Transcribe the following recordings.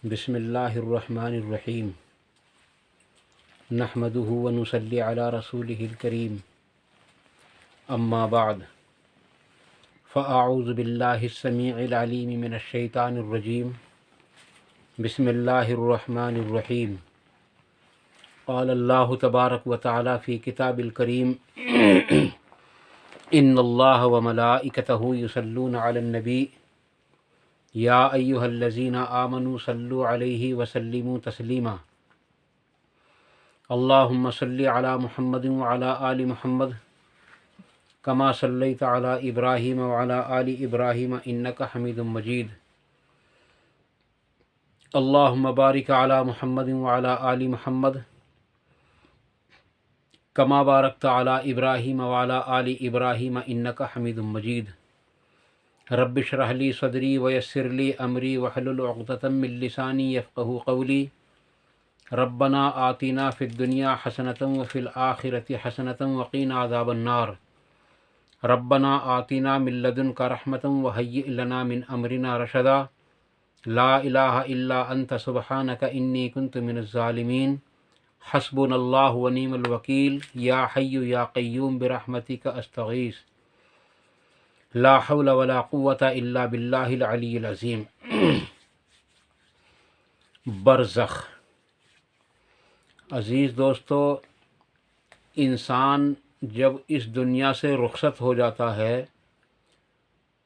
بسم اللہ الرحمن الرحیم نحمدہ ونصلی علی رسولہ الکریم اما بعد فاعوذ باللہ السمیع العلیم من الشیطان الرجیم بسم اللہ الرحمن الرحیم قال اللہ تبارک و تعالی فی کتاب الکریم ان اللہ وملائکتہ یصلون علی النبی یا ایہا الذین آمنوا صلوا علیہ وسلموا تسلیما اللہم صلی علی محمد وعلی آل محمد کما صلیت علی ابراہیم وعلی آل ابراہیم انک حمید مجید اللہم بارک علی محمد وعلی آل محمد کما بارکت علی ابراہیم وعلی آل ابراہیم انک حمید مجید رب اشرح لی صدری ویسر لی امری واحلل عقدۃ من لسانی یفقہوا قولی ربنا آتنا فی الدنیا حسنۃ وفی الآخرۃ حسنۃ وقنا عذاب النار ربنا آتنا من لدنک رحمۃ وہیئ لنا من امرنا رشدا لا الہ الا انت سبحانک انی کنت من الظالمین حسبنا اللہ ونعم الوکیل یا حی یا قیوم برحمتک استغیث لا حول ولا قوة الا باللہ العلی العظیم۔ برزخ۔ عزیز دوستو، انسان جب اس دنیا سے رخصت ہو جاتا ہے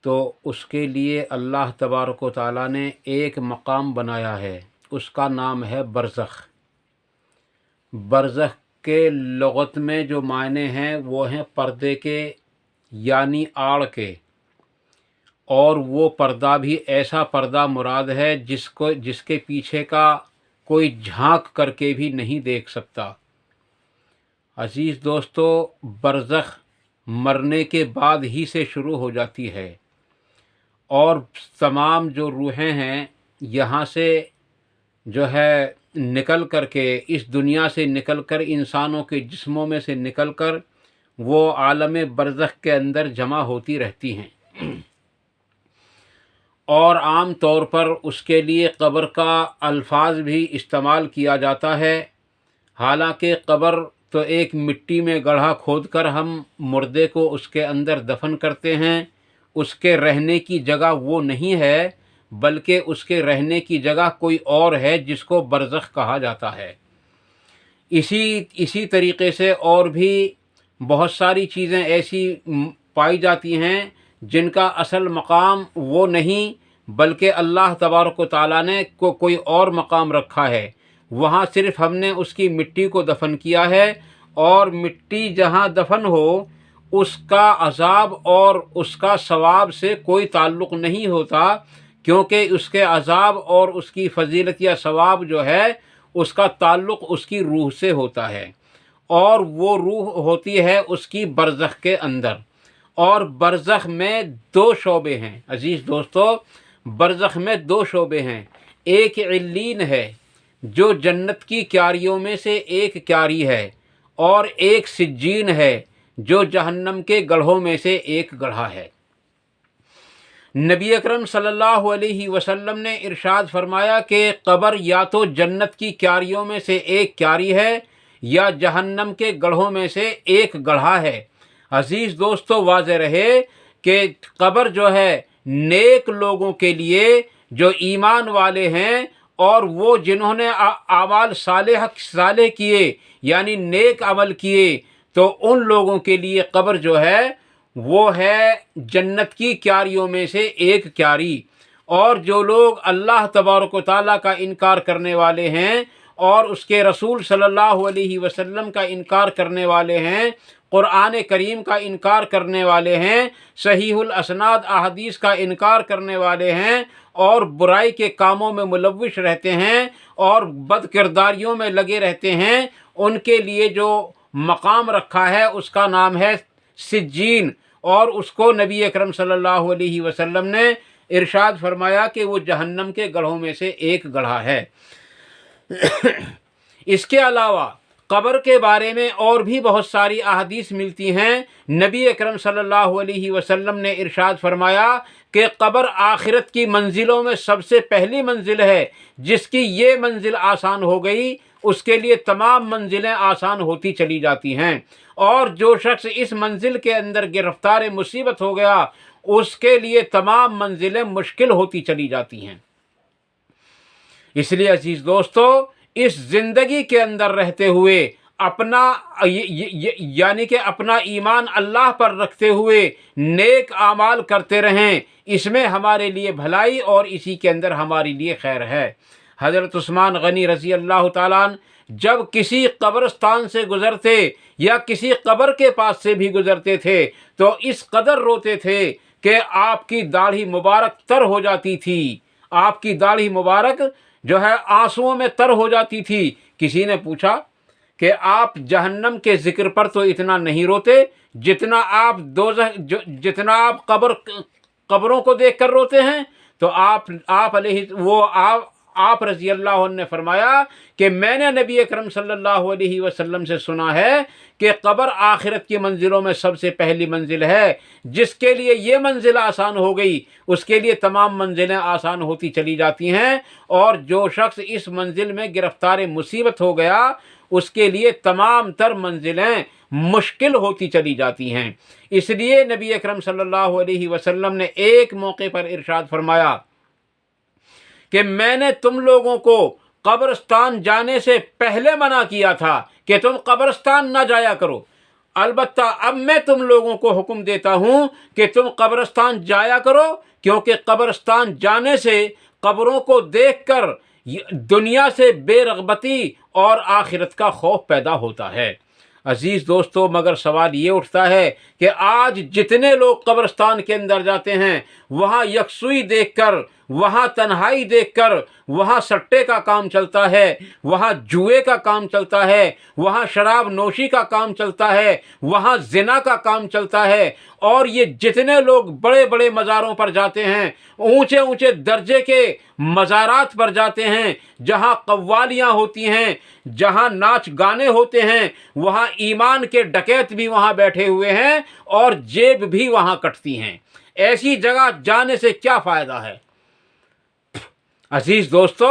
تو اس کے لیے اللہ تبارک و تعالیٰ نے ایک مقام بنایا ہے، اس کا نام ہے برزخ۔ برزخ کے لغت میں جو معنی ہیں وہ ہیں پردے کے یعنی آڑ کے، اور وہ پردہ بھی ایسا پردہ مراد ہے جس کے پیچھے کا کوئی جھانک کر کے بھی نہیں دیکھ سکتا۔ عزیز دوستو، برزخ مرنے کے بعد ہی سے شروع ہو جاتی ہے، اور تمام جو روحیں ہیں یہاں سے جو ہے نکل کر کے، اس دنیا سے نکل کر، انسانوں کے جسموں میں سے نکل کر وہ عالم برزخ کے اندر جمع ہوتی رہتی ہیں، اور عام طور پر اس کے لیے قبر کا الفاظ بھی استعمال کیا جاتا ہے۔ حالانکہ قبر تو ایک مٹی میں گڑھا کھود کر ہم مردے کو اس کے اندر دفن کرتے ہیں، اس کے رہنے کی جگہ وہ نہیں ہے، بلکہ اس کے رہنے کی جگہ کوئی اور ہے جس کو برزخ کہا جاتا ہے۔ اسی طریقے سے اور بھی بہت ساری چیزیں ایسی پائی جاتی ہیں جن کا اصل مقام وہ نہیں، بلکہ اللہ تبارک و تعالیٰ نے کوئی اور مقام رکھا ہے۔ وہاں صرف ہم نے اس کی مٹی کو دفن کیا ہے، اور مٹی جہاں دفن ہو اس کا عذاب اور اس کا ثواب سے کوئی تعلق نہیں ہوتا، کیونکہ اس کے عذاب اور اس کی فضیلت یا ثواب جو ہے اس کا تعلق اس کی روح سے ہوتا ہے، اور وہ روح ہوتی ہے اس کی برزخ کے اندر۔ اور برزخ میں دو شعبے ہیں عزیز دوستو، برزخ میں دو شعبے ہیں۔ ایک علین ہے جو جنت کی کیاریوں میں سے ایک کیاری ہے، اور ایک سجین ہے جو جہنم کے گڑھوں میں سے ایک گڑھا ہے۔ نبی اکرم صلی اللہ علیہ وسلم نے ارشاد فرمایا کہ قبر یا تو جنت کی کیاریوں میں سے ایک کیاری ہے یا جہنم کے گڑھوں میں سے ایک گڑھا ہے۔ عزیز دوستو، واضح رہے کہ قبر جو ہے نیک لوگوں کے لیے جو ایمان والے ہیں، اور وہ جنہوں نے اعمال صالح کیے یعنی نیک عمل کیے، تو ان لوگوں کے لیے قبر جو ہے وہ ہے جنت کی کیاریوں میں سے ایک کیاری۔ اور جو لوگ اللہ تبارک و تعالیٰ کا انکار کرنے والے ہیں اور اس کے رسول صلی اللہ علیہ وسلم کا انکار کرنے والے ہیں، قرآن کریم کا انکار کرنے والے ہیں، صحیح الاسناد احادیث کا انکار کرنے والے ہیں، اور برائی کے کاموں میں ملوث رہتے ہیں اور بد کرداریوں میں لگے رہتے ہیں، ان کے لیے جو مقام رکھا ہے اس کا نام ہے سجین، اور اس کو نبی اکرم صلی اللہ علیہ وسلم نے ارشاد فرمایا کہ وہ جہنم کے گڑھوں میں سے ایک گڑھا ہے۔ اس کے علاوہ قبر کے بارے میں اور بھی بہت ساری احادیث ملتی ہیں۔ نبی اکرم صلی اللہ علیہ وسلم نے ارشاد فرمایا کہ قبر آخرت کی منزلوں میں سب سے پہلی منزل ہے. جس کی یہ منزل آسان ہو گئی اس کے لیے تمام منزلیں آسان ہوتی چلی جاتی ہیں، اور جو شخص اس منزل کے اندر گرفتار مصیبت ہو گیا اس کے لیے تمام منزلیں مشکل ہوتی چلی جاتی ہیں. اس لیے عزیز دوستو، اس زندگی کے اندر رہتے ہوئے اپنا یعنی کہ اپنا ایمان اللہ پر رکھتے ہوئے نیک اعمال کرتے رہیں، اس میں ہمارے لیے بھلائی اور اسی کے اندر ہمارے لیے خیر ہے. حضرت عثمان غنی رضی اللہ تعالیٰ عنہ جب کسی قبرستان سے گزرتے یا کسی قبر کے پاس سے بھی گزرتے تھے تو اس قدر روتے تھے کہ آپ کی داڑھی مبارک تر ہو جاتی تھی، آپ کی داڑھی مبارک جو ہے آنسوؤں میں تر ہو جاتی تھی. کسی نے پوچھا کہ آپ جہنم کے ذکر پر تو اتنا نہیں روتے جتنا آپ قبروں کو دیکھ کر روتے ہیں. تو آپ رضی اللہ عنہ نے فرمایا کہ میں نے نبی اکرم صلی اللہ علیہ وسلم سے سنا ہے کہ قبر آخرت کی منزلوں میں سب سے پہلی منزل ہے. جس کے لیے یہ منزل آسان ہو گئی اس کے لیے تمام منزلیں آسان ہوتی چلی جاتی ہیں، اور جو شخص اس منزل میں گرفتار مصیبت ہو گیا اس کے لیے تمام تر منزلیں مشکل ہوتی چلی جاتی ہیں. اس لیے نبی اکرم صلی اللہ علیہ وسلم نے ایک موقع پر ارشاد فرمایا کہ میں نے تم لوگوں کو قبرستان جانے سے پہلے منع کیا تھا کہ تم قبرستان نہ جایا کرو، البتہ اب میں تم لوگوں کو حکم دیتا ہوں کہ تم قبرستان جایا کرو، کیونکہ قبرستان جانے سے قبروں کو دیکھ کر دنیا سے بے رغبتی اور آخرت کا خوف پیدا ہوتا ہے. عزیز دوستو، مگر سوال یہ اٹھتا ہے کہ آج جتنے لوگ قبرستان کے اندر جاتے ہیں وہاں یکسوئی دیکھ کر، وہاں تنہائی دیکھ کر، وہاں سٹے کا کام چلتا ہے، وہاں جوئے کا کام چلتا ہے، وہاں شراب نوشی کا کام چلتا ہے، وہاں زنا کا کام چلتا ہے. اور یہ جتنے لوگ بڑے بڑے مزاروں پر جاتے ہیں، اونچے اونچے درجے کے مزارات پر جاتے ہیں جہاں قوالیاں ہوتی ہیں، جہاں ناچ گانے ہوتے ہیں، وہاں ایمان کے ڈکیت بھی وہاں بیٹھے ہوئے ہیں اور جیب بھی وہاں کٹتی ہیں. ایسی جگہ جانے سے کیا فائدہ ہے؟ عزیز دوستو،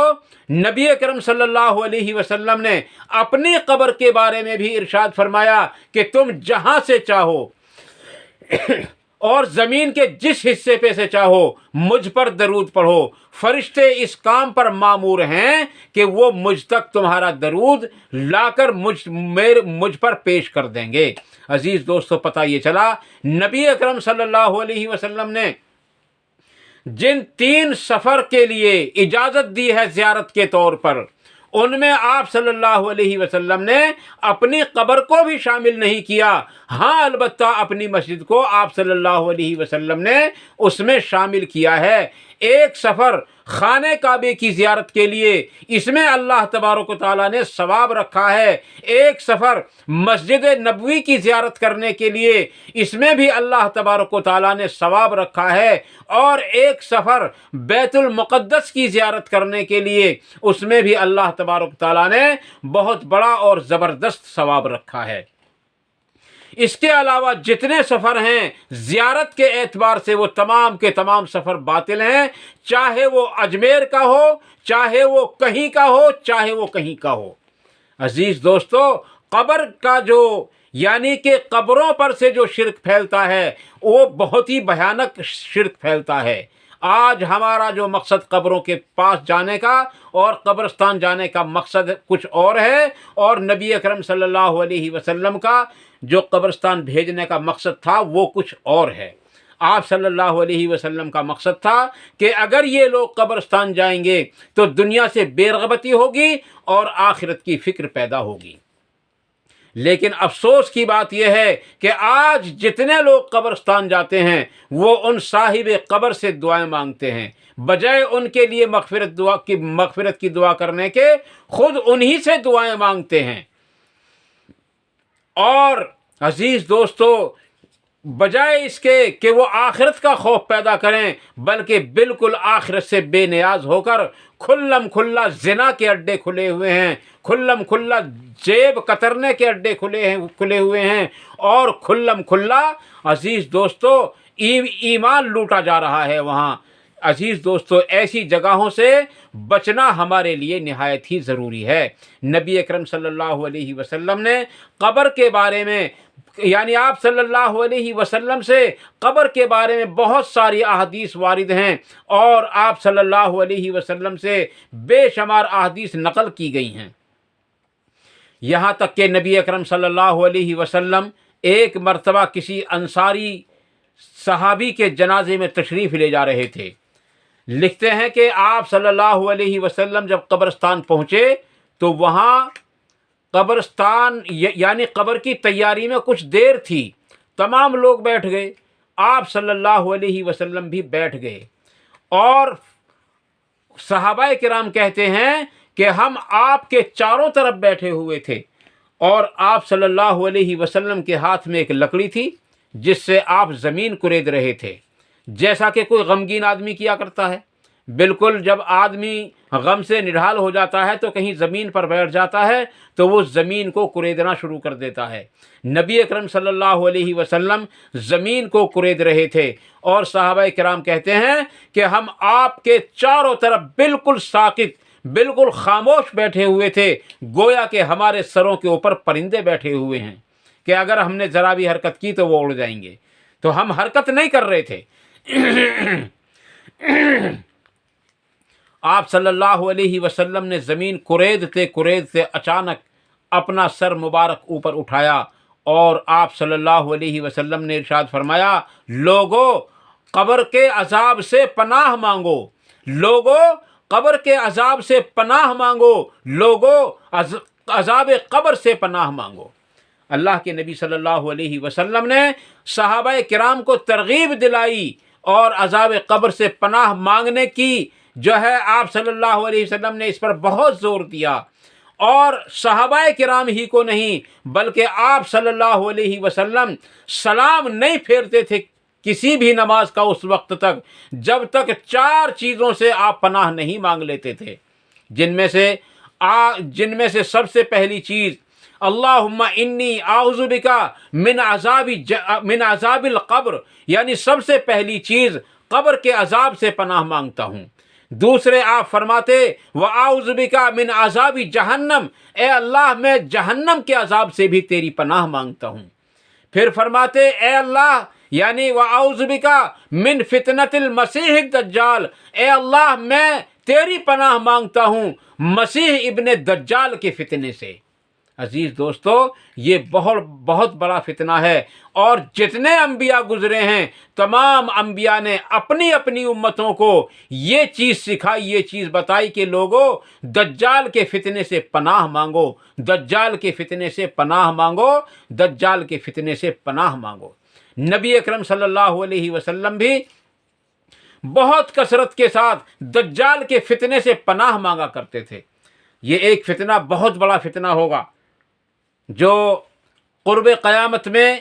نبی اکرم صلی اللہ علیہ وسلم نے اپنی قبر کے بارے میں بھی ارشاد فرمایا کہ تم جہاں سے چاہو اور زمین کے جس حصے پہ سے چاہو مجھ پر درود پڑھو، فرشتے اس کام پر مامور ہیں کہ وہ مجھ تک تمہارا درود لا کر مجھ پر پیش کر دیں گے. عزیز دوستو، پتہ یہ چلا نبی اکرم صلی اللہ علیہ وسلم نے جن 3 سفر کے لیے اجازت دی ہے زیارت کے طور پر، ان میں آپ صلی اللہ علیہ وسلم نے اپنی قبر کو بھی شامل نہیں کیا. ہاں، البتہ اپنی مسجد کو آپ صلی اللہ علیہ وسلم نے اس میں شامل کیا ہے. ایک سفر خانہ کعبے کی زیارت کے لیے، اس میں اللہ تبارک و تعالیٰ نے ثواب رکھا ہے. ایک سفر مسجد نبوی کی زیارت کرنے کے لیے، اس میں بھی اللہ تبارک و تعالیٰ نے ثواب رکھا ہے. اور ایک سفر بیت المقدس کی زیارت کرنے کے لیے، اس میں بھی اللہ تبارک و تعالیٰ نے بہت بڑا اور زبردست ثواب رکھا ہے. اس کے علاوہ جتنے سفر ہیں زیارت کے اعتبار سے وہ تمام کے تمام سفر باطل ہیں، چاہے وہ اجمیر کا ہو، چاہے وہ کہیں کا ہو، چاہے وہ کہیں کا ہو. عزیز دوستو، قبر کا یعنی کہ قبروں پر سے جو شرک پھیلتا ہے وہ بہت ہی بھیانک شرک پھیلتا ہے. آج ہمارا جو مقصد قبروں کے پاس جانے کا اور قبرستان جانے کا مقصد کچھ اور ہے، اور نبی اکرم صلی اللہ علیہ وسلم کا جو قبرستان بھیجنے کا مقصد تھا وہ کچھ اور ہے. آپ صلی اللہ علیہ وسلم کا مقصد تھا کہ اگر یہ لوگ قبرستان جائیں گے تو دنیا سے بے رغبتی ہوگی اور آخرت کی فکر پیدا ہوگی. لیکن افسوس کی بات یہ ہے کہ آج جتنے لوگ قبرستان جاتے ہیں وہ ان صاحب قبر سے دعائیں مانگتے ہیں، بجائے ان کے لیے مغفرت کی دعا کرنے کے خود انہی سے دعائیں مانگتے ہیں. اور عزیز دوستو، بجائے اس کے کہ وہ آخرت کا خوف پیدا کریں، بلکہ بالکل آخرت سے بے نیاز ہو کر کھلم کھلا زنا کے اڈے کھلے ہوئے ہیں، کھلم کھلا جیب کترنے کے اڈے کھلے ہوئے ہیں، اور کھلم کھلا عزیز دوستو ایمان لوٹا جا رہا ہے وہاں۔ عزیز دوستو، ایسی جگہوں سے بچنا ہمارے لیے نہایت ہی ضروری ہے۔ نبی اکرم صلی اللہ علیہ وسلم نے قبر کے بارے میں، یعنی آپ صلی اللہ علیہ وسلم سے قبر کے بارے میں بہت ساری احادیث وارد ہیں، اور آپ صلی اللہ علیہ وسلم سے بے شمار احادیث نقل کی گئی ہیں۔ یہاں تک کہ نبی اکرم صلی اللہ علیہ وسلم ایک مرتبہ کسی انصاری صحابی کے جنازے میں تشریف لے جا رہے تھے۔ لکھتے ہیں کہ آپ صلی اللہ علیہ وسلم جب قبرستان پہنچے تو وہاں قبرستان یعنی قبر کی تیاری میں کچھ دیر تھی، تمام لوگ بیٹھ گئے، آپ صلی اللہ علیہ وسلم بھی بیٹھ گئے، اور صحابہ کرام کہتے ہیں کہ ہم آپ کے چاروں طرف بیٹھے ہوئے تھے، اور آپ صلی اللہ علیہ وسلم کے ہاتھ میں ایک لکڑی تھی جس سے آپ زمین کورید رہے تھے، جیسا کہ کوئی غمگین آدمی کیا کرتا ہے۔ بالکل جب آدمی غم سے نڈھال ہو جاتا ہے تو کہیں زمین پر بیٹھ جاتا ہے تو وہ زمین کو کوریدنا شروع کر دیتا ہے۔ نبی اکرم صلی اللہ علیہ وسلم زمین کو کورید رہے تھے، اور صحابہ کرام کہتے ہیں کہ ہم آپ کے چاروں طرف بالکل ساکت، بالکل خاموش بیٹھے ہوئے تھے، گویا کہ ہمارے سروں کے اوپر پرندے بیٹھے ہوئے ہیں کہ اگر ہم نے ذرا بھی حرکت کی تو وہ اڑ جائیں گے، تو ہم حرکت نہیں کر رہے تھے۔ آپ صلی اللہ علیہ وسلم نے زمین کوریدتے اچانک اپنا سر مبارک اوپر اٹھایا، اور آپ صلی اللہ علیہ وسلم نے ارشاد فرمایا، لوگو قبر کے عذاب سے پناہ مانگو، لوگو قبر کے عذاب سے پناہ مانگو، لوگو عذاب قبر سے پناہ مانگو۔ اللہ کے نبی صلی اللہ علیہ وسلم نے صحابہ کرام کو ترغیب دلائی، اور عذاب قبر سے پناہ مانگنے کی جو ہے آپ صلی اللہ علیہ وسلم نے اس پر بہت زور دیا، اور صحابہ کرام ہی کو نہیں بلکہ آپ صلی اللہ علیہ وسلم سلام نہیں پھیرتے تھے کسی بھی نماز کا اس وقت تک جب تک 4 چیزوں سے آپ پناہ نہیں مانگ لیتے تھے، جن میں سے سب سے پہلی چیز اللہم انی اعوذ بک من عذاب القبر، یعنی سب سے پہلی چیز قبر کے عذاب سے پناہ مانگتا ہوں۔ دوسرے آپ فرماتے وَأَعُوذُ بِكَ مِنْ عَذَابِ جہنم، اے اللہ میں جہنم کے عذاب سے بھی تیری پناہ مانگتا ہوں۔ پھر فرماتے اے اللہ، یعنی وَأَعُوذُ بِكَ مِنْ فِتْنَةِ الْمَسِيحِ الدَّجَّالِ، اے اللہ میں تیری پناہ مانگتا ہوں مسیح ابن دجال کے فتنے سے۔ عزیز دوستو، یہ بہت بڑا فتنہ ہے، اور جتنے انبیاء گزرے ہیں تمام انبیاء نے اپنی اپنی امتوں کو یہ چیز سکھائی، یہ چیز بتائی کہ لوگوں دجال کے فتنے سے پناہ مانگو، دجال کے فتنے سے پناہ مانگو، دجال کے فتنے سے پناہ مانگو۔ نبی اکرم صلی اللہ علیہ وسلم بھی بہت کثرت کے ساتھ دجال کے فتنے سے پناہ مانگا کرتے تھے۔ یہ ایک فتنہ بہت بڑا فتنہ ہوگا جو قرب قیامت میں،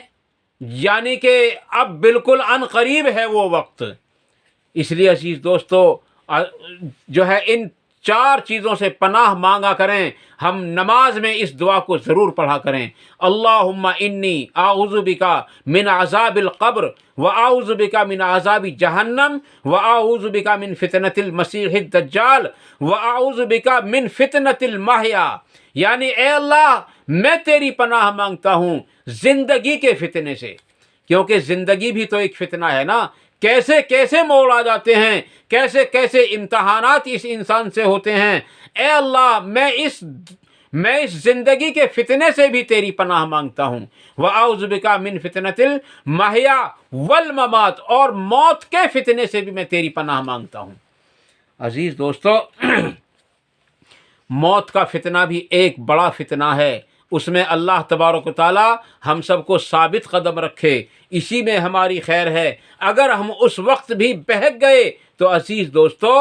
یعنی کہ اب بالکل ان قریب ہے وہ وقت۔ اس لیے عزیز دوستو جو ہے ان 4 چیزوں سے پناہ مانگا کریں۔ ہم نماز میں اس دعا کو ضرور پڑھا کریں، اللہم انی اعوذ بک من عذاب القبر واعوذ بک من عذاب جہنم واعوذ بک من فتنۃ المسیح الدجال واعوذ بک من فتنۃ المحیا، یعنی اے اللہ میں تیری پناہ مانگتا ہوں زندگی کے فتنے سے، کیونکہ زندگی بھی تو ایک فتنہ ہے نا، کیسے کیسے موڑ آ جاتے ہیں، کیسے کیسے امتحانات اس انسان سے ہوتے ہیں۔ اے اللہ میں اس زندگی کے فتنے سے بھی تیری پناہ مانگتا ہوں، وَأَعُوذُ بِكَ مِن فِتْنَةِ الْمَحْيَا وَالْمَمَاتِ، اور موت کے فتنے سے بھی میں تیری پناہ مانگتا ہوں۔ عزیز دوستو، موت کا فتنہ بھی ایک بڑا فتنہ ہے، اس میں اللہ تبارک و تعالی ہم سب کو ثابت قدم رکھے، اسی میں ہماری خیر ہے۔ اگر ہم اس وقت بھی بہک گئے تو عزیز دوستو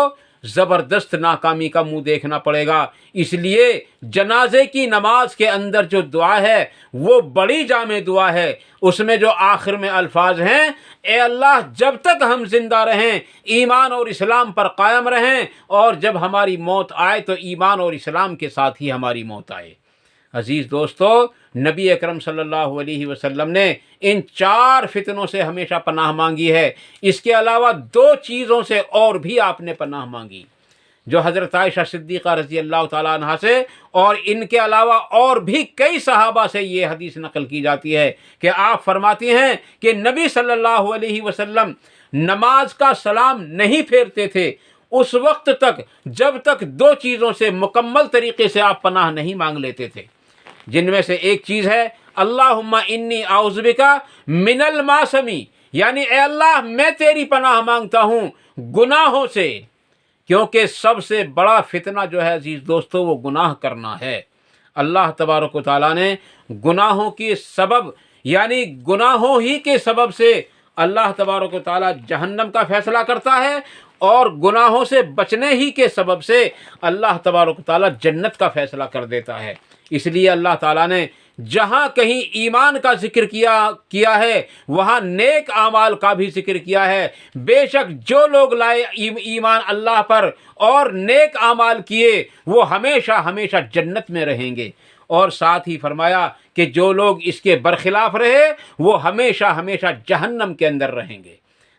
زبردست ناکامی کا منہ دیکھنا پڑے گا۔ اس لیے جنازے کی نماز کے اندر جو دعا ہے وہ بڑی جامع دعا ہے، اس میں جو آخر میں الفاظ ہیں، اے اللہ جب تک ہم زندہ رہیں ایمان اور اسلام پر قائم رہیں، اور جب ہماری موت آئے تو ایمان اور اسلام کے ساتھ ہی ہماری موت آئے۔ عزیز دوستو، نبی اکرم صلی اللہ علیہ وسلم نے ان 4 فتنوں سے ہمیشہ پناہ مانگی ہے۔ اس کے علاوہ 2 چیزوں سے اور بھی آپ نے پناہ مانگی، جو حضرت عائشہ صدیقہ رضی اللہ تعالیٰ عنہ سے اور ان کے علاوہ اور بھی کئی صحابہ سے یہ حدیث نقل کی جاتی ہے کہ آپ فرماتی ہیں کہ نبی صلی اللہ علیہ وسلم نماز کا سلام نہیں پھیرتے تھے اس وقت تک جب تک 2 چیزوں سے مکمل طریقے سے آپ پناہ نہیں مانگ لیتے تھے، جن میں سے ایک چیز ہے اللہم انی اعوذ بکا من المعصمی، یعنی اے اللہ میں تیری پناہ مانگتا ہوں گناہوں سے، کیونکہ سب سے بڑا فتنہ جو ہے عزیز دوستو وہ گناہ کرنا ہے۔ اللہ تبارک و تعالیٰ نے گناہوں کی سبب، یعنی گناہوں ہی کے سبب سے اللہ تبارک و تعالیٰ جہنم کا فیصلہ کرتا ہے، اور گناہوں سے بچنے ہی کے سبب سے اللہ تبارک و تعالیٰ جنت کا فیصلہ کر دیتا ہے۔ اس لیے اللہ تعالیٰ نے جہاں کہیں ایمان کا ذکر کیا ہے وہاں نیک اعمال کا بھی ذکر کیا ہے۔ بے شک جو لوگ لائے ایمان اللہ پر اور نیک اعمال کیے وہ ہمیشہ ہمیشہ جنت میں رہیں گے، اور ساتھ ہی فرمایا کہ جو لوگ اس کے برخلاف رہے وہ ہمیشہ ہمیشہ جہنم کے اندر رہیں گے۔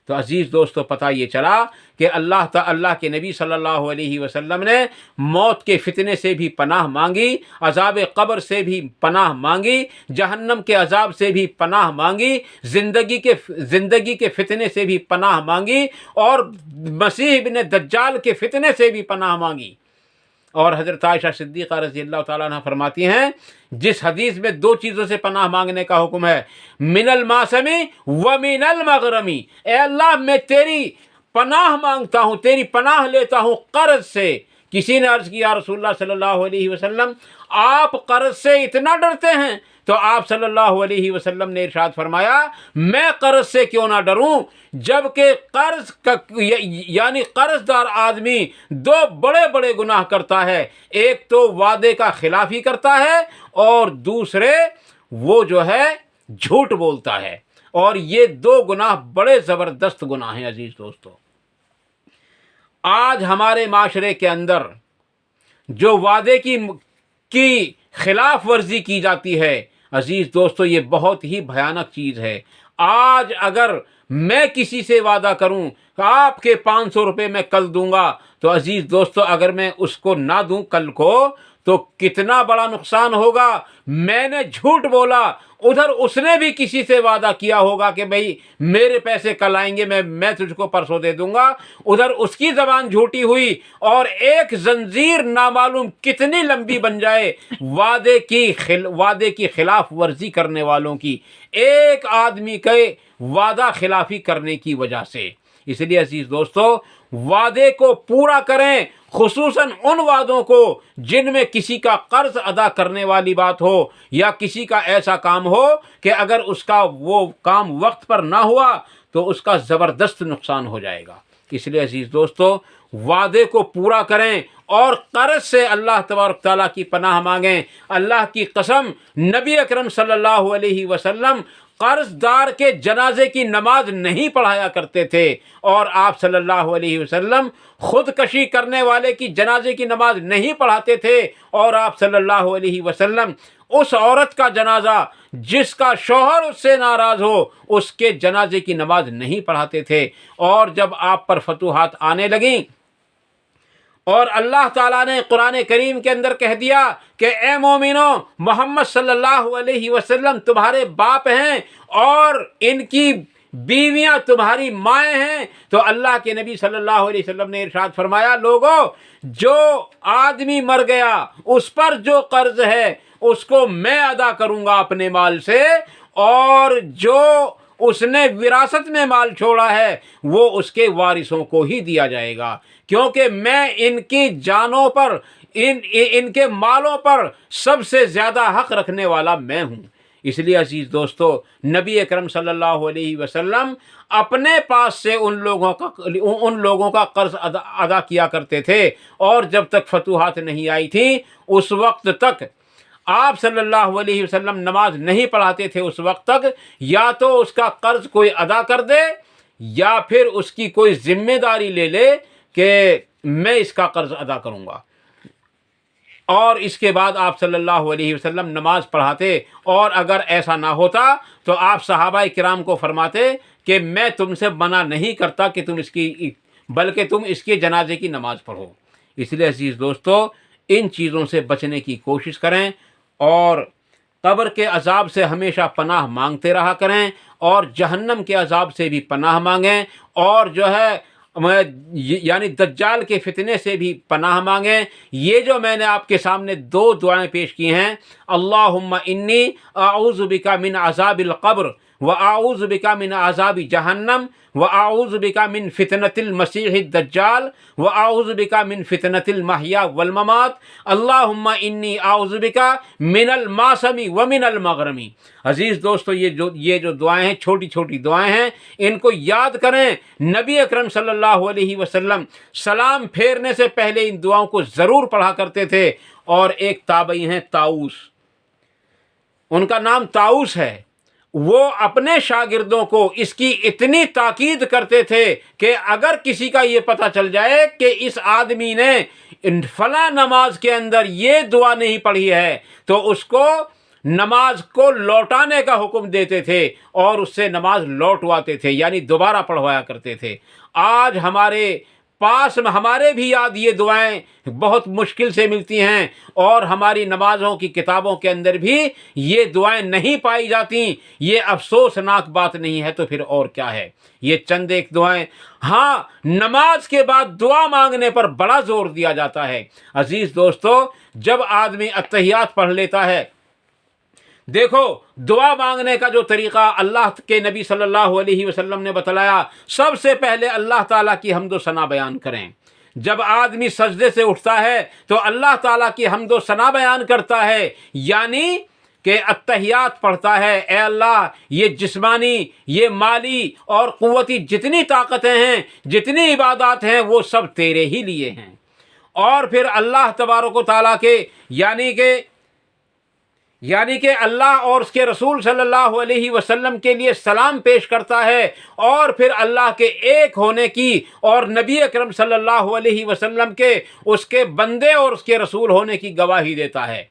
تو عزیز دوستو، پتہ یہ چلا کہ اللہ کے نبی صلی اللہ علیہ وسلم نے موت کے فتنے سے بھی پناہ مانگی، عذاب قبر سے بھی پناہ مانگی، جہنم کے عذاب سے بھی پناہ مانگی، زندگی کے فتنے سے بھی پناہ مانگی، اور مسیح ابن دجال کے فتنے سے بھی پناہ مانگی۔ اور حضرت عائشہ صدیقہ رضی اللہ تعالیٰ عنہ فرماتی ہیں جس حدیث میں 2 چیزوں سے پناہ مانگنے کا حکم ہے، من المعصمی و من المغرمی، اے اللہ میں تیری پناہ مانگتا ہوں، تیری پناہ لیتا ہوں قرض سے۔ کسی نے عرض کیا رسول اللہ صلی اللہ علیہ وسلم آپ قرض سے اتنا ڈرتے ہیں؟ تو آپ صلی اللہ علیہ وسلم نے ارشاد فرمایا میں قرض سے کیوں نہ ڈروں، جبکہ یعنی قرض دار آدمی 2 بڑے بڑے گناہ کرتا ہے، ایک تو وعدے کا خلافی کرتا ہے اور دوسرے وہ جو ہے جھوٹ بولتا ہے، اور یہ 2 گناہ بڑے زبردست گناہ ہیں۔ عزیز دوستو، آج ہمارے معاشرے کے اندر جو وعدے کی خلاف ورزی کی جاتی ہے عزیز دوستو، یہ بہت ہی بھیانک چیز ہے۔ آج اگر میں کسی سے وعدہ کروں کہ آپ کے 500 روپے میں کل دوں گا، تو عزیز دوستو اگر میں اس کو نہ دوں کل کو تو کتنا بڑا نقصان ہوگا۔ میں نے جھوٹ بولا، ادھر اس نے بھی کسی سے وعدہ کیا ہوگا کہ بھئی میرے پیسے کل آئیں گے، میں تجھ کو پرسوں دے دوں گا، ادھر اس کی زبان جھوٹی ہوئی، اور ایک زنجیر نامعلوم کتنی لمبی بن جائے وعدے کی خلاف ورزی کرنے والوں کی، ایک آدمی کے وعدہ خلافی کرنے کی وجہ سے۔ اس لیے عزیز دوستو وعدے کو پورا کریں، خصوصاً ان وعدوں کو جن میں کسی کا قرض ادا کرنے والی بات ہو، یا کسی کا ایسا کام ہو کہ اگر اس کا وہ کام وقت پر نہ ہوا تو اس کا زبردست نقصان ہو جائے گا۔ اس لیے عزیز دوستو وعدے کو پورا کریں اور قرض سے اللہ تبارک تعالیٰ کی پناہ مانگیں۔ اللہ کی قسم نبی اکرم صلی اللہ علیہ وسلم قرض دار کے جنازے کی نماز نہیں پڑھایا کرتے تھے، اور آپ صلی اللہ علیہ وسلم خودکشی کرنے والے کی جنازے کی نماز نہیں پڑھاتے تھے، اور آپ صلی اللہ علیہ وسلم اس عورت کا جنازہ جس کا شوہر اس سے ناراض ہو اس کے جنازے کی نماز نہیں پڑھاتے تھے۔ اور جب آپ پر فتوحات آنے لگیں اور اللہ تعالیٰ نے قرآن کریم کے اندر کہہ دیا کہ اے مومنو محمد صلی اللہ علیہ وسلم تمہارے باپ ہیں اور ان کی بیویاں تمہاری مائیں ہیں، تو اللہ کے نبی صلی اللہ علیہ وسلم نے ارشاد فرمایا لوگو جو آدمی مر گیا اس پر جو قرض ہے اس کو میں ادا کروں گا اپنے مال سے، اور جو اس نے وراثت میں مال چھوڑا ہے وہ اس کے وارثوں کو ہی دیا جائے گا، کیونکہ میں ان کی جانوں پر ان کے مالوں پر سب سے زیادہ حق رکھنے والا میں ہوں۔ اس لیے عزیز دوستو نبی اکرم صلی اللہ علیہ وسلم اپنے پاس سے ان لوگوں کا قرض ادا کیا کرتے تھے، اور جب تک فتوحات نہیں آئی تھیں اس وقت تک آپ صلی اللہ علیہ وسلم نماز نہیں پڑھاتے تھے۔ اس وقت تک یا تو اس کا قرض کوئی ادا کر دے یا پھر اس کی کوئی ذمہ داری لے لے کہ میں اس کا قرض ادا کروں گا۔ اور اس کے بعد آپ صلی اللہ علیہ وسلم نماز پڑھاتے، اور اگر ایسا نہ ہوتا تو آپ صحابہ کرام کو فرماتے کہ میں تم سے منع نہیں کرتا کہ تم بلکہ تم اس کے جنازے کی نماز پڑھو۔ اس لیے عزیز دوستو، ان چیزوں سے بچنے کی کوشش کریں اور قبر کے عذاب سے ہمیشہ پناہ مانگتے رہا کریں، اور جہنم کے عذاب سے بھی پناہ مانگیں، اور جو ہے یعنی دجال کے فتنے سے بھی پناہ مانگیں۔ یہ جو میں نے آپ کے سامنے دو دعائیں پیش کی ہیں، اللہم انی اعوذ بک من عذاب القبر واعوذ بک من عذاب جہنم واعوذ بک من فتنۃ المسیح الدجال واعوذ بک من فتنۃ المحیا والممات، اللہم انی اعوذ بک من الماسم ومن المغرم۔ عزیز دوستو، یہ جو دعائیں ہیں، چھوٹی چھوٹی دعائیں ہیں، ان کو یاد کریں۔ نبی اکرم صلی اللہ علیہ وسلم سلام پھیرنے سے پہلے ان دعاؤں کو ضرور پڑھا کرتے تھے۔ اور ایک تابعی ہیں طاؤس، ان کا نام طاؤس ہے، وہ اپنے شاگردوں کو اس کی اتنی تاکید کرتے تھے کہ اگر کسی کا یہ پتہ چل جائے کہ اس آدمی نے فلاں نماز کے اندر یہ دعا نہیں پڑھی ہے تو اس کو نماز کو لوٹانے کا حکم دیتے تھے اور اس سے نماز لوٹواتے تھے، یعنی دوبارہ پڑھوایا کرتے تھے۔ آج ہمارے پاس میں ہمارے بھی یاد یہ دعائیں بہت مشکل سے ملتی ہیں، اور ہماری نمازوں کی کتابوں کے اندر بھی یہ دعائیں نہیں پائی جاتی۔ یہ افسوسناک بات نہیں ہے تو پھر اور کیا ہے؟ یہ چند ایک دعائیں۔ ہاں، نماز کے بعد دعا مانگنے پر بڑا زور دیا جاتا ہے۔ عزیز دوستو، جب آدمی اتحیات پڑھ لیتا ہے، دیکھو دعا مانگنے کا جو طریقہ اللہ کے نبی صلی اللہ علیہ وسلم نے بتلایا، سب سے پہلے اللہ تعالیٰ کی حمد و ثنا بیان کریں۔ جب آدمی سجدے سے اٹھتا ہے تو اللہ تعالیٰ کی حمد و ثنا بیان کرتا ہے، یعنی کہ اتحیات پڑھتا ہے، اے اللہ یہ جسمانی، یہ مالی اور قوتی جتنی طاقتیں ہیں، جتنی عبادات ہیں، وہ سب تیرے ہی لیے ہیں۔ اور پھر اللہ تبارک و تعالیٰ کے یعنی کہ اللہ اور اس کے رسول صلی اللہ علیہ وسلم کے لیے سلام پیش کرتا ہے، اور پھر اللہ کے ایک ہونے کی اور نبی اکرم صلی اللہ علیہ وسلم کے اس کے بندے اور اس کے رسول ہونے کی گواہی دیتا ہے۔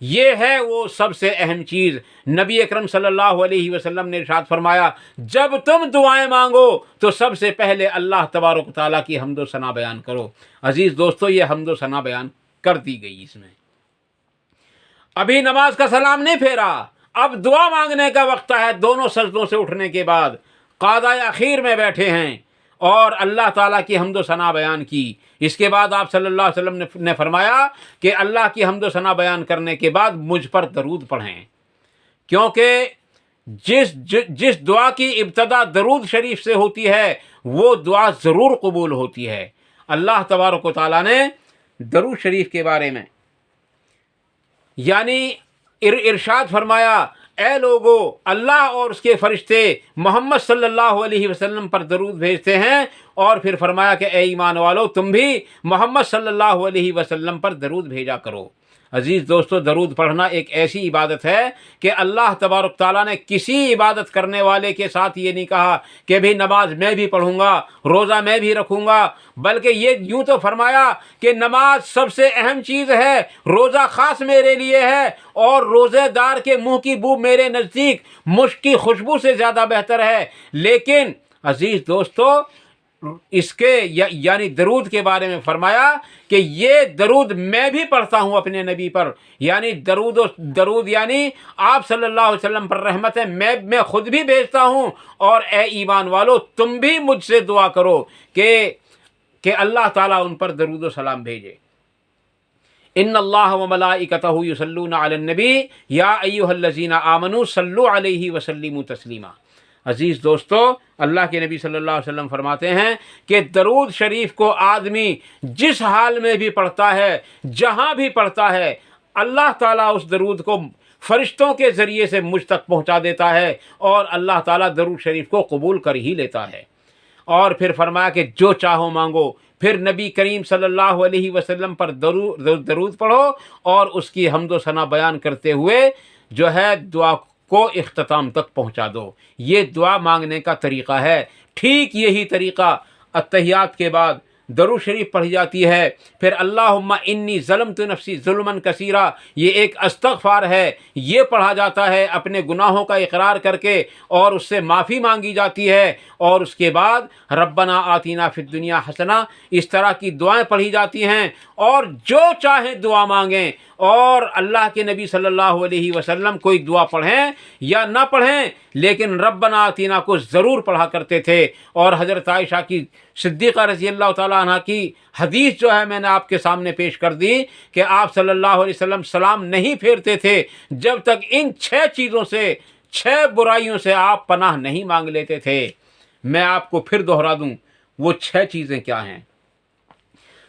یہ ہے وہ سب سے اہم چیز۔ نبی اکرم صلی اللہ علیہ وسلم نے ارشاد فرمایا، جب تم دعائیں مانگو تو سب سے پہلے اللہ تبارک و تعالیٰ کی حمد و ثنا بیان کرو۔ عزیز دوستو، یہ حمد و ثنا بیان کر دی گئی۔ اس میں ابھی نماز کا سلام نہیں پھیرا، اب دعا مانگنے کا وقت ہے۔ دونوں سجدوں سے اٹھنے کے بعد قعدہ اخیر میں بیٹھے ہیں اور اللہ تعالیٰ کی حمد و ثنا بیان کی۔ اس کے بعد آپ صلی اللہ علیہ وسلم نے فرمایا کہ اللہ کی حمد و ثنا بیان کرنے کے بعد مجھ پر درود پڑھیں، کیونکہ جس دعا کی ابتدا درود شریف سے ہوتی ہے وہ دعا ضرور قبول ہوتی ہے۔ اللہ تبارک و تعالیٰ نے درود شریف کے بارے میں یعنی ارشاد فرمایا، اے لوگو، اللہ اور اس کے فرشتے محمد صلی اللہ علیہ وسلم پر درود بھیجتے ہیں، اور پھر فرمایا کہ اے ایمان والو، تم بھی محمد صلی اللہ علیہ وسلم پر درود بھیجا کرو۔ عزیز دوستو، درود پڑھنا ایک ایسی عبادت ہے کہ اللہ تبارک تعالیٰ نے کسی عبادت کرنے والے کے ساتھ یہ نہیں کہا کہ بھی نماز میں بھی پڑھوں گا، روزہ میں بھی رکھوں گا، بلکہ یہ یوں تو فرمایا کہ نماز سب سے اہم چیز ہے، روزہ خاص میرے لیے ہے، اور روزے دار کے منہ کی بو میرے نزدیک مشک کی خوشبو سے زیادہ بہتر ہے۔ لیکن عزیز دوستو، اس کے یعنی درود کے بارے میں فرمایا کہ یہ درود میں بھی پڑھتا ہوں اپنے نبی پر، یعنی درود یعنی آپ صلی اللہ علیہ وسلم پر رحمت ہے، میں خود بھی بھیجتا ہوں، اور اے ایمان والو، تم بھی مجھ سے دعا کرو کہ اللہ تعالیٰ ان پر درود و سلام بھیجے۔ ان اللہ و ملائکتہ یصلون علی النبی یا ایھا الذین آمنوا صلوا علیہ وسلموا تسلیما۔ عزیز دوستو، اللہ کے نبی صلی اللہ علیہ وسلم فرماتے ہیں کہ درود شریف کو آدمی جس حال میں بھی پڑھتا ہے، جہاں بھی پڑھتا ہے، اللہ تعالیٰ اس درود کو فرشتوں کے ذریعے سے مجھ تک پہنچا دیتا ہے، اور اللہ تعالیٰ درود شریف کو قبول کر ہی لیتا ہے۔ اور پھر فرمایا کہ جو چاہو مانگو۔ پھر نبی کریم صلی اللہ علیہ وسلم پر درود پڑھو اور اس کی حمد و ثنا بیان کرتے ہوئے جو ہے دعا کو اختتام تک پہنچا دو۔ یہ دعا مانگنے کا طریقہ ہے۔ ٹھیک یہی طریقہ اتحیات کے بعد درود شریف پڑھی جاتی ہے، پھر اللہم انی ظلمت نفسی ظلمًا کثیرا، یہ ایک استغفار ہے، یہ پڑھا جاتا ہے اپنے گناہوں کا اقرار کر کے، اور اس سے معافی مانگی جاتی ہے، اور اس کے بعد ربنا آتینا فی الدنیا حسنہ، اس طرح کی دعائیں پڑھی جاتی ہیں، اور جو چاہیں دعا مانگیں۔ اور اللہ کے نبی صلی اللہ علیہ وسلم کوئی دعا پڑھیں یا نہ پڑھیں لیکن ربنا آتینا کو ضرور پڑھا کرتے تھے۔ اور حضرت عائشہ کی صدیقہ رضی اللہ تعالیٰ عنہ کی حدیث جو ہے میں نے آپ کے سامنے پیش کر دی کہ آپ صلی اللہ علیہ وسلم سلام نہیں پھیرتے تھے جب تک ان 6 چیزوں سے، 6 برائیوں سے آپ پناہ نہیں مانگ لیتے تھے۔ میں آپ کو پھر دہرا دوں وہ 6 چیزیں کیا ہیں۔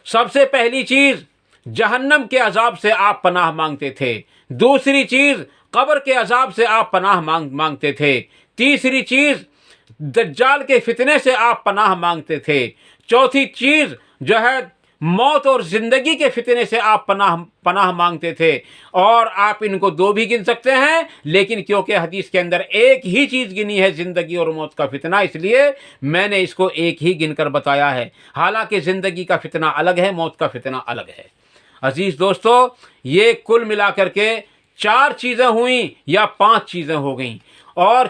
سب سے پہلی چیز، جہنم کے عذاب سے آپ پناہ مانگتے تھے۔ دوسری چیز، قبر کے عذاب سے آپ پناہ مانگتے تھے۔ تیسری چیز، دجال کے فتنے سے آپ پناہ مانگتے تھے۔ چوتھی چیز جو ہے موت اور زندگی کے فتنے سے آپ پناہ مانگتے تھے۔ اور آپ ان کو 2 بھی گن سکتے ہیں، لیکن کیونکہ حدیث کے اندر ایک ہی چیز گنی ہے، زندگی اور موت کا فتنہ، اس لیے میں نے اس کو ایک ہی گن کر بتایا ہے، حالانکہ زندگی کا فتنہ الگ ہے، موت کا فتنہ الگ ہے۔ عزیز دوستو، یہ کل ملا کر کے 4 چیزیں ہوئیں یا 5 چیزیں ہو گئیں، اور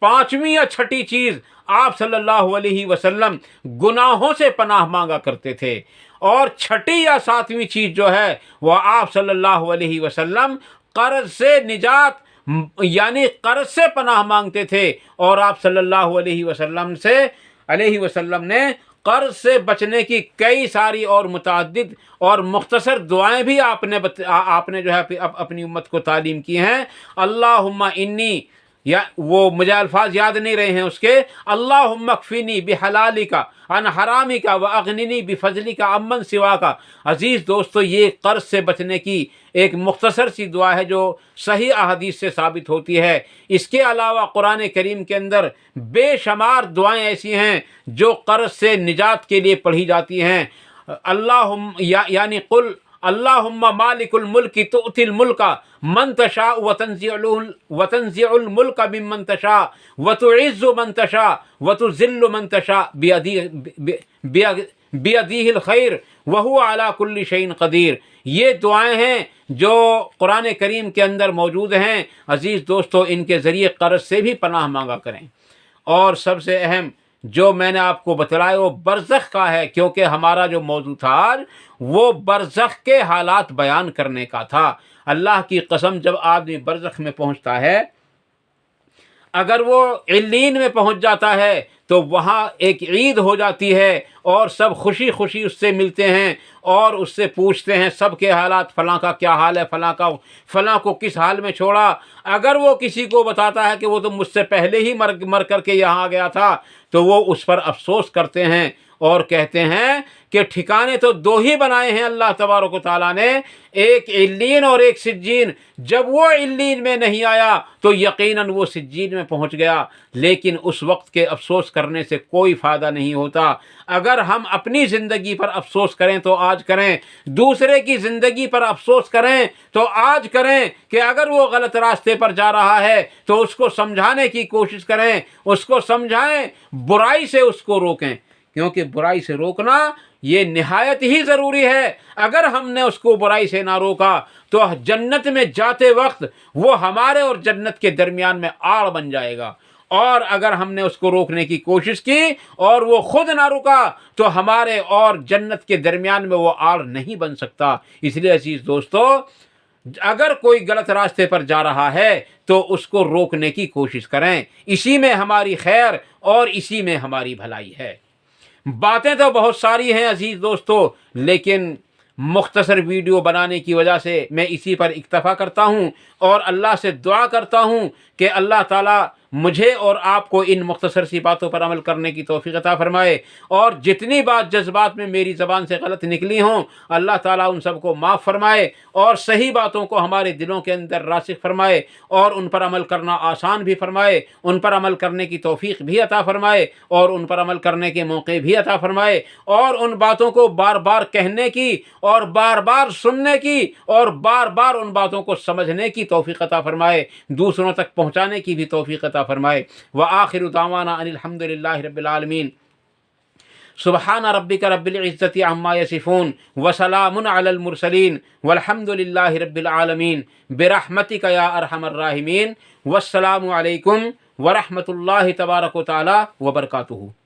5ویں یا 6ٹھی چیز آپ صلی اللہ علیہ وسلم گناہوں سے پناہ مانگا کرتے تھے، اور 6ٹھی یا 7ویں چیز جو ہے وہ آپ صلی اللہ علیہ وسلم قرض سے نجات یعنی قرض سے پناہ مانگتے تھے، اور آپ صلی اللہ علیہ وسلم نے قرض سے بچنے کی کئی ساری اور متعدد اور مختصر دعائیں بھی آپ نے جو ہے اپنی امت کو تعلیم کی ہیں۔ اللہم انی، یا وہ مجھے الفاظ یاد نہیں رہے ہیں اس کے، اللہم اکفینی بحلالک عن حرامک واغننی بفضلک عمن سواک۔ عزیز دوستو، یہ قرض سے بچنے کی ایک مختصر سی دعا ہے جو صحیح احادیث سے ثابت ہوتی ہے۔ اس کے علاوہ قرآن کریم کے اندر بے شمار دعائیں ایسی ہیں جو قرض سے نجات کے لیے پڑھی جاتی ہیں۔ اللہم یعنی قل اللہم مالک الملک تؤتی الملک من تشاء وتنزع الملک ممن تشاء وتعز من تشاء وتذل من تشاء بیدیہ الخیر وہو علی کل شیء قدیر۔ یہ دعائیں ہیں جو قرآن کریم کے اندر موجود ہیں۔ عزیز دوستو، ان کے ذریعے قرض سے بھی پناہ مانگا کریں۔ اور سب سے اہم جو میں نے آپ کو بتلایا وہ برزخ کا ہے، کیونکہ ہمارا جو موضوع تھا آج وہ برزخ کے حالات بیان کرنے کا تھا۔ اللہ کی قسم، جب آدمی برزخ میں پہنچتا ہے، اگر وہ علین میں پہنچ جاتا ہے تو وہاں ایک عید ہو جاتی ہے، اور سب خوشی خوشی اس سے ملتے ہیں اور اس سے پوچھتے ہیں سب کے حالات، فلاں کا کیا حال ہے، فلاں کو کس حال میں چھوڑا۔ اگر وہ کسی کو بتاتا ہے کہ وہ تو مجھ سے پہلے ہی مر کر کے یہاں آ گیا تھا، تو وہ اس پر افسوس کرتے ہیں اور کہتے ہیں کہ ٹھکانے تو 2 ہی بنائے ہیں اللہ تبارک و تعالیٰ نے، ایک علین اور ایک سجین۔ جب وہ علین میں نہیں آیا تو یقیناً وہ سجین میں پہنچ گیا، لیکن اس وقت کے افسوس کرنے سے کوئی فائدہ نہیں ہوتا۔ اگر ہم اپنی زندگی پر افسوس کریں تو آج کریں، دوسرے کی زندگی پر افسوس کریں تو آج کریں، کہ اگر وہ غلط راستے پر جا رہا ہے تو اس کو سمجھانے کی کوشش کریں، اس کو سمجھائیں، برائی سے اس کو روکیں، کیونکہ برائی سے روکنا یہ نہایت ہی ضروری ہے۔ اگر ہم نے اس کو برائی سے نہ روکا تو جنت میں جاتے وقت وہ ہمارے اور جنت کے درمیان میں آڑ بن جائے گا، اور اگر ہم نے اس کو روکنے کی کوشش کی اور وہ خود نہ رکا تو ہمارے اور جنت کے درمیان میں وہ آڑ نہیں بن سکتا۔ اس لیے عزیز دوستو، اگر کوئی غلط راستے پر جا رہا ہے تو اس کو روکنے کی کوشش کریں، اسی میں ہماری خیر اور اسی میں ہماری بھلائی ہے۔ باتیں تو بہت ساری ہیں عزیز دوستو، لیکن مختصر ویڈیو بنانے کی وجہ سے میں اسی پر اکتفا کرتا ہوں، اور اللہ سے دعا کرتا ہوں کہ اللہ تعالیٰ مجھے اور آپ کو ان مختصر سی باتوں پر عمل کرنے کی توفیق عطا فرمائے، اور جتنی بات جذبات میں میری زبان سے غلط نکلی ہوں اللہ تعالیٰ ان سب کو معاف فرمائے، اور صحیح باتوں کو ہمارے دلوں کے اندر راسخ فرمائے، اور ان پر عمل کرنا آسان بھی فرمائے، ان پر عمل کرنے کی توفیق بھی عطا فرمائے، اور ان پر عمل کرنے کے موقع بھی عطا فرمائے، اور ان باتوں کو بار بار کہنے کی اور بار بار سننے کی اور بار بار ان باتوں کو سمجھنے کی توفیق عطا فرمائے، دوسروں تک پہنچانے کی بھی توفیق عطا فرمائے۔ وآخر دعوانا ان الحمد للہ رب العالمین۔ سبحان ربک رب العزت عما یصفون وسلام علی المرسلین والحمد للہ رب العالمین برحمتک یا ارحم الراحمین والسلام علیکم ورحمۃ اللہ تبارک و تعالی وبرکاتہ۔